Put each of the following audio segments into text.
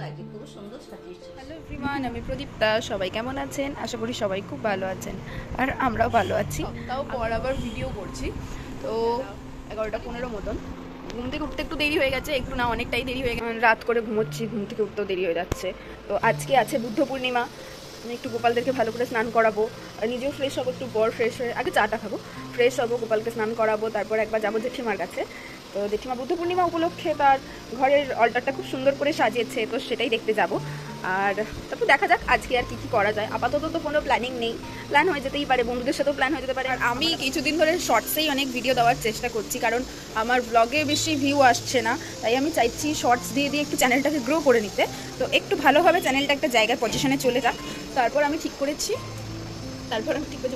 লাগছে, খুব সুন্দর সাজিয়েছে। হ্যালো এভরিওয়ান, আমি প্রদীপ্তা। সবাই কেমন আছেন? আশা করি সবাই খুব ভালো আছেন, আর আমরাও ভালো আছি। তাও পর আবার ভিডিও করছি। তো 11:15 মতন ঘুম থেকে উঠতে একটু দেরি হয়ে গেছে, একটু না অনেকটাই দেরি হয়ে গেছে। রাত করে ঘুমোচ্ছি, ঘুম থেকে উঠতেও দেরি হয়ে যাচ্ছে। তো আজকে আছে বুদ্ধ পূর্ণিমা। আমি একটু গোপালদেরকে ভালো করে স্নান করাবো, আর নিজেও ফ্রেশ হবো, একটু বর ফ্রেশ হয়ে আগে চাটা খাবো, ফ্রেশ হবো, গোপালকে স্নান করাবো, তারপর একবার যাবো জেঠিমার কাছে। তো জেঠিমা বুদ্ধ পূর্ণিমা উপলক্ষে তার ঘরের অলটারটা খুব সুন্দর করে সাজিয়েছে, তো সেটাই দেখতে যাব। আর তারপর দেখা যাক আজকে আর কী কী করা যায়। আপাতত তো কোনো প্ল্যানিং নেই, প্ল্যান হয়ে যেতেই পারে, বন্ধুদের সাথেও প্ল্যান হয়ে যেতে পারে। আর আমি কিছুদিন ধরে শর্টসেই অনেক ভিডিও দেওয়ার চেষ্টা করছি, কারণ আমার ব্লগে বেশি ভিউ আসছে না, তাই আমি চাইছি শর্টস দিয়ে দিয়ে একটু চ্যানেলটাকে গ্রো করে নিতে। তো একটু ভালোভাবে চ্যানেলটা একটা জায়গায় পজিশনে চলে যাক। তারপর আমি ঠিক করেছি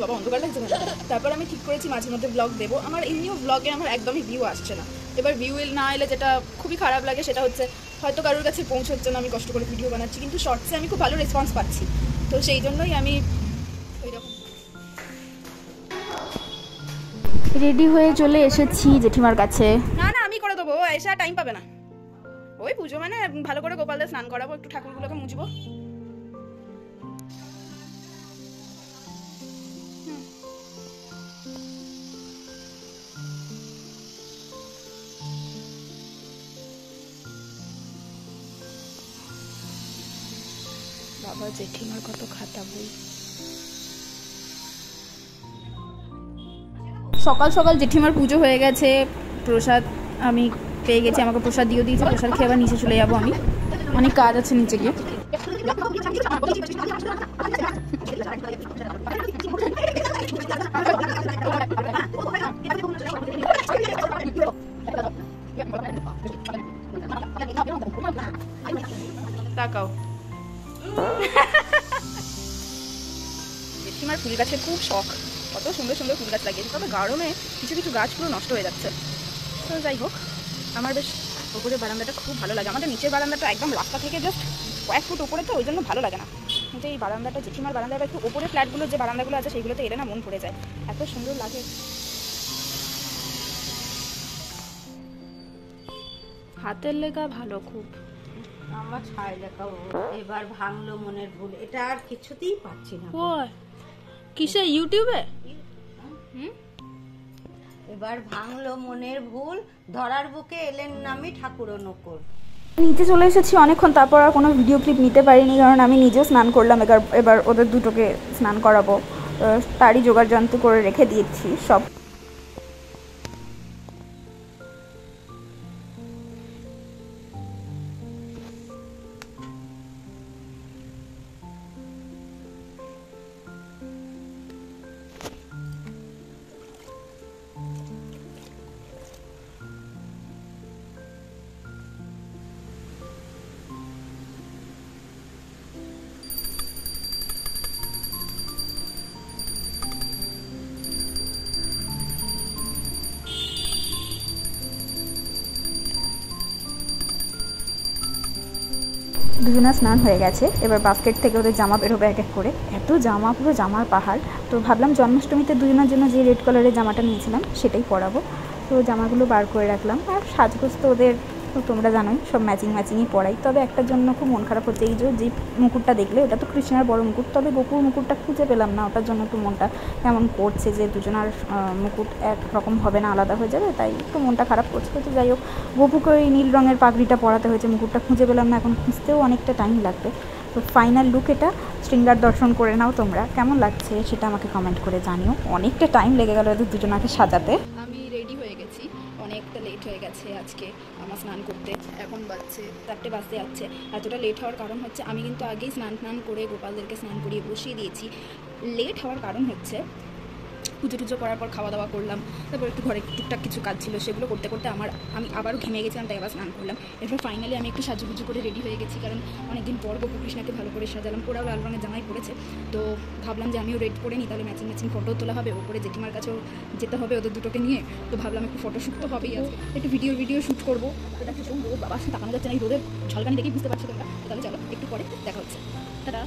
বাবা অন্ধকার লাগছে না। তারপর আমি ঠিক করেছি মাঝে মধ্যে ব্লগ দেবো। আমার এমনিও ব্লগে আমার একদমই ভিউ আসছে না। এবার ভিউ না এলে যেটা খুবই খারাপ লাগে সেটা হচ্ছে হয়তো কারোর কাছে পৌঁছচ্ছে না, আমি কষ্ট করে ভিডিও বানাচ্ছি, কিন্তু শর্টসে আমি খুব ভালো রেসপন্স পাচ্ছি। তো সেই জন্যই আমি ওই রকম রেডি হয়ে চলে এসেছি জেঠিমার কাছে। না না, আমি করে দেবো, এসে আর টাইম পাবে না। ওই পুজো মানে ভালো করে গোপালদের স্নান করাবো, একটু ঠাকুরগুলোকে মুছবো। বাবা জেঠিমার কত খাতা বই। সকাল সকাল জেঠিমার পুজো হয়ে গেছে, প্রসাদ আমি পেয়ে গেছি, আমাকে প্রসাদ দিয়ে দিয়েছে। প্রসাদ খেয়ে আবার নিচে চলে যাবো, আমি অনেক কাজ আছে নিচে গিয়ে। তাকাও, জেঠিমার ফুল গাছের খুব শখ, কত সুন্দর সুন্দর ফুল গাছ লাগিয়েছে। তবে গরমে কিছু কিছু গাছ পুরো নষ্ট হয়ে যাচ্ছে। তো যাই হোক, আমার বেশ ওপরের বারান্দাটা খুব ভালো লাগে। আমাদের নিচের বারান্দাটা একদম রাস্তা থেকে জাস্ট কয়েক ফুট ওপরে, তো ওই জন্য ভালো লাগে না। কিন্তু এই বারান্দাটা, জেঠিমার বারান্দাটা একটু ওপরে ফ্ল্যাটগুলো যে বারান্দাগুলো আছে সেইগুলোতে এলে না মন পড়ে যায়, এত সুন্দর লাগে। হাতের লেখা ভালো খুব। আমার ছাই লেখা এবার ভাঙলো মনের ভুল, এটা আর কিছুতেই পাচ্ছি না। ও কিসে, ইউটিউবে? এবার ভাঙলো মনের ভুল, ধরার বুকে এলেন নামি ঠাকুর নকুর। নিচে চলে এসেছি অনেকক্ষণ, তারপর আর কোনো ভিডিও ক্লিপ নিতে পারিনি, কারণ আমি নিজেও স্নান করলাম। এবার ওদের দুটোকে স্নান করাবো, তারই জোগাড় যন্ত্র করে রেখে দিয়েছি সব। দুজনা স্নান হয়ে গেছে, এবার বাস্কেট থেকে ওদের জামা বেরোবে এক এক করে। এত জামা, পুরো জামার পাহাড়। তো ভাবলাম জন্মাষ্টমীতে দুজনের জন্য যে রেড কালারের জামাটা নিয়েছিলাম সেটাই পরাবো। তো জামাগুলো বার করে রাখলাম। আর সাজগোজ তো ওদের তো তোমরা জানোই সব ম্যাচিংই পরাই। তবে একটার জন্য খুব মন খারাপ হচ্ছে, এই যে মুকুটটা দেখলে ওটা তো কৃষ্ণার বড় মুকুট, তবে গোপুর মুকুটটা খুঁজে পেলাম না। ওটার জন্য একটু মনটা কেমন করছে যে দুজনার মুকুট একরকম হবে না, আলাদা হয়ে যাবে, তাই একটু মনটা খারাপ করছে। তো যাই হোক, গোপুকে ওই নীল রঙের পাগড়িটা পরাতে হয়েছে, মুকুটটা খুঁজে পেলাম না, এখন খুঁজতেও অনেকটা টাইম লাগবে। তো ফাইনাল লুক এটা। শৃঙ্গার দর্শন করে নাও তোমরা, কেমন লাগছে সেটা আমাকে কমেন্ট করে জানিও। অনেকটা টাইম লেগে গেল এদের দুজনাকে সাজাতে। আমি রেডি হয়ে গেছি, অনেকটা লেট হয়ে গেছে আজকে আমার স্নান করতে। এখন বাজছে 4টে বাজতে যাচ্ছে। এতটা লেট হওয়ার কারণ হচ্ছে আমি কিন্তু আগেই স্নান করে গোপালদেরকে স্নান করিয়ে বসিয়ে দিয়েছি। লেট হওয়ার কারণ হচ্ছে পুজো টুজো করার পর খাওয়া দাওয়া করলাম, তারপর একটু ঘরে টুকটাক কিছু কাজ ছিল, সেগুলো করতে করতে আমি আবারও ঘেমে গেছিলাম, তাই আবার স্নান করলাম। এরপর ফাইনালি আমি একটু সাজুগুজু করে রেডি হয়ে গেছি, কারণ অনেকদিন পর গোপু কৃষ্ণাকে ভালো করে সাজালাম। ওরাও লাল রঙের জামাই পড়েছে, তো ভাবলাম যে আমিও রেড করে নিই, তাহলে ম্যাচিং ফটো তোলা হবে। ওপরে জেঠিমার কাছেও যেতে হবে ওদের দুটোকে নিয়ে, তো ভাবলাম একটু ফটো শ্যুট তো হবেই, আছে একটু ভিডিও শ্যুট করবো। এটা কিছু রোদ, বাবা তাকানো যাচ্ছে না, এই রোদের ঝলকানি দেখেই বুঝতে পারছো তোমরা। তাহলে চলো একটু পরে দেখা হচ্ছে, তারা।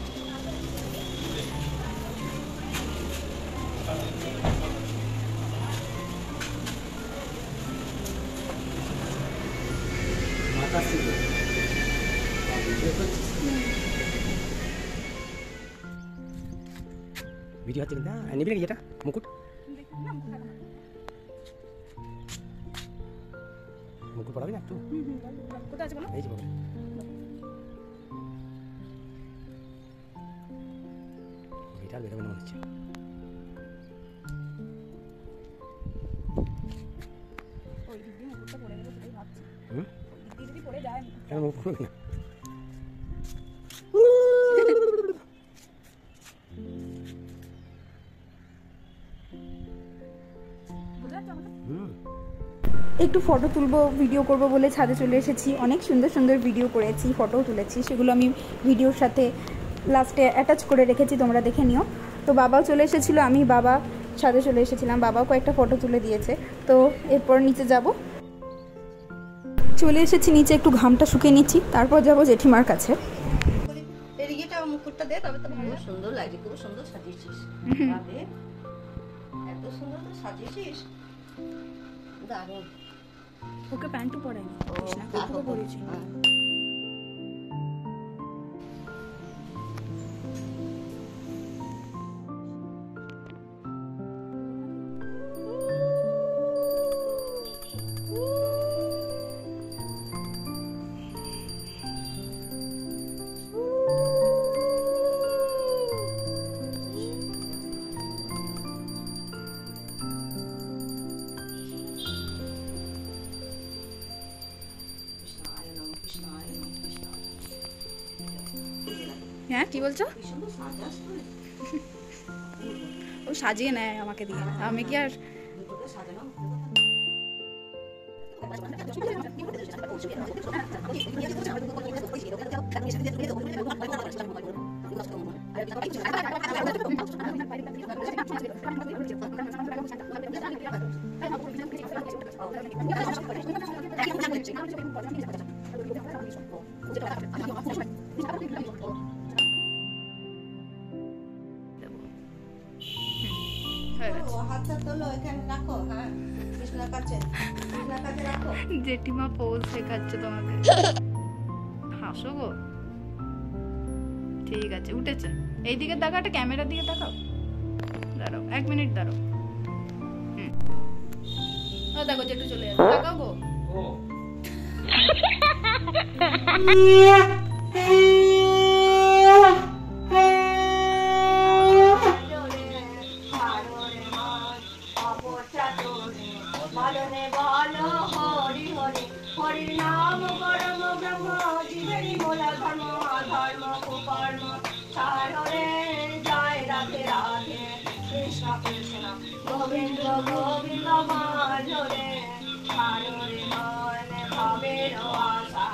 ভিডিও হচ্ছে কিন্তু নিবি নাকি এটা মুকুট মুকুট পড়াবি না একটু কোথায় আছে বলো এই যে বাবা এটা বেরোবে না মনে হচ্ছে ওই দিক দিয়ে মুকুটটা পড়ে গেলে সেটাই ভাবছি হুম দিক দিয়ে যদি পড়ে যায় কেন মুকুট পড়বে না একটু ফটো তুলবো ভিডিও করব বলে ছাদে চলে এসেছি অনেক সুন্দর সুন্দর ভিডিও করেছি ফটোও তুলেছি সেগুলো আমি ভিডিওর সাথে লাস্টে অ্যাটাচ করে রেখেছি তোমরা দেখে নিও তো বাবাও চলে এসেছিলো আমি বাবা ছাদে চলে এসেছিলাম বাবাও কয়েকটা ফটো তুলে দিয়েছে তো এরপর নিচে যাব চলে এসেছি নিচে একটু ঘামটা শুকিয়ে নিচ্ছি তারপর যাব জেঠিমার কাছে এদিকেটা মুকুটটা দে তবে তো ভালো সুন্দর লাগছে খুব সুন্দর সাজিয়েছিস বাবা এত সুন্দর তো সাজিয়েছিস দারুণ ওকে প্যান্টও পরাইনি কৃষ্ণা কাকুকে পরিয়েছি হ্যাঁ কি বলছো ও সাজিয়ে নেয় আমাকে দিয়ে আমি কি আর হাতটা তোলো এখানে রাখো হ্যাঁ কৃষ্ণার কাছে রাখো জেঠিমা পোজ শেখাচ্ছে তোমাকে হাসো গো ঠিক আছে উঠেছে এইদিকে তাকাও একটা ক্যামেরার দিকে তাকাও দাঁড়াও 1 মিনিট দাঁড়াও ও দেখো জেঠু চলে যাচ্ছে তাকাও গো হরির নাম পরম ব্রহ্ম জীবেরই মোলা ধর্ম অধর্ম কুকর্ম সারে জয় রাধে রাধে কৃষ্ণ কৃষ্ণ গোবিন্দ গোবিন্দ মাধরে হারে মন ভাবের আশা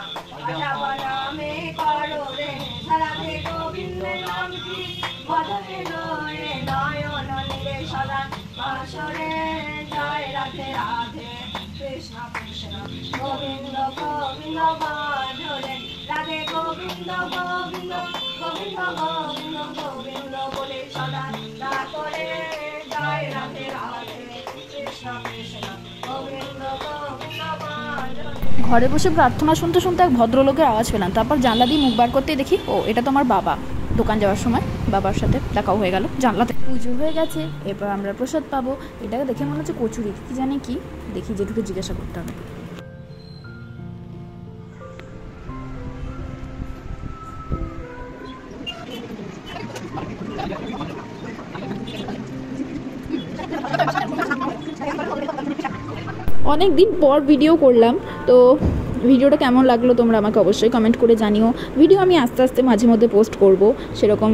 নামে করো রে রাধে গোবিন্দ নাম কি বদলে লয়ে নয়ন নীলে সদা বাসরে জয় রাধে রাধে কৃষ্ণ কৃষ্ণ গোবিন্দ গোবিন্দ মাধরে রাধে গোবিন্দ গোবিন্দ গোবিন্দ গোবিন্দ গোবিন্দ বলে সদা করে জয় রাধে রাধে কৃষ্ণ কৃষ্ণ গোবিন্দ গোবিন্দ মাধরে ঘরে বসে প্রার্থনা শুনতে শুনতে এক ভদ্রলোকের আওয়াজ পেলাম তারপর জানলা দিয়ে মুখ বার করতেই দেখি ও এটা তো আমার বাবা দোকান যাওয়ার সময় বাবার সাথে দেখাও হয়ে গেল জানলাতে পুজো হয়ে গেছে এরপর আমরা প্রসাদ পাবো এটাকে দেখে মনে হচ্ছে কচুরি কি জানি কি দেখি জেঠুকে জিজ্ঞাসা করতে হবে অনেক দিন পর ভিডিও করলাম তো ভিডিওটা কেমন লাগলো তোমরা আমাকে অবশ্যই কমেন্ট করে জানিও ভিডিও আমি আস্তে আস্তে মাঝে মধ্যে পোস্ট করব সেরকম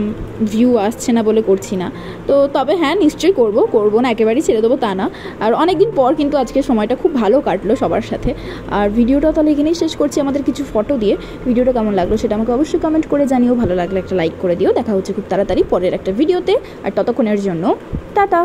ভিউ আসছে না বলে করছি না তো তবে হ্যাঁ নিশ্চয়ই করব না একেবারেই ছেড়ে দেবো তা না আর অনেক দিন পর কিন্তু আজকে সময়টা খুব ভালো কাটলো সবার সাথে আর ভিডিওটা তাহলে এখানেই শেষ করছি আমাদের কিছু ফটো দিয়ে ভিডিওটা কেমন লাগলো সেটা আমাকে অবশ্যই কমেন্ট করে জানিও ভালো লাগলে একটা লাইক করে দিও দেখা হচ্ছে খুব তাড়াতাড়ি পরের একটা ভিডিওতে আর ততক্ষণের জন্য টাটা।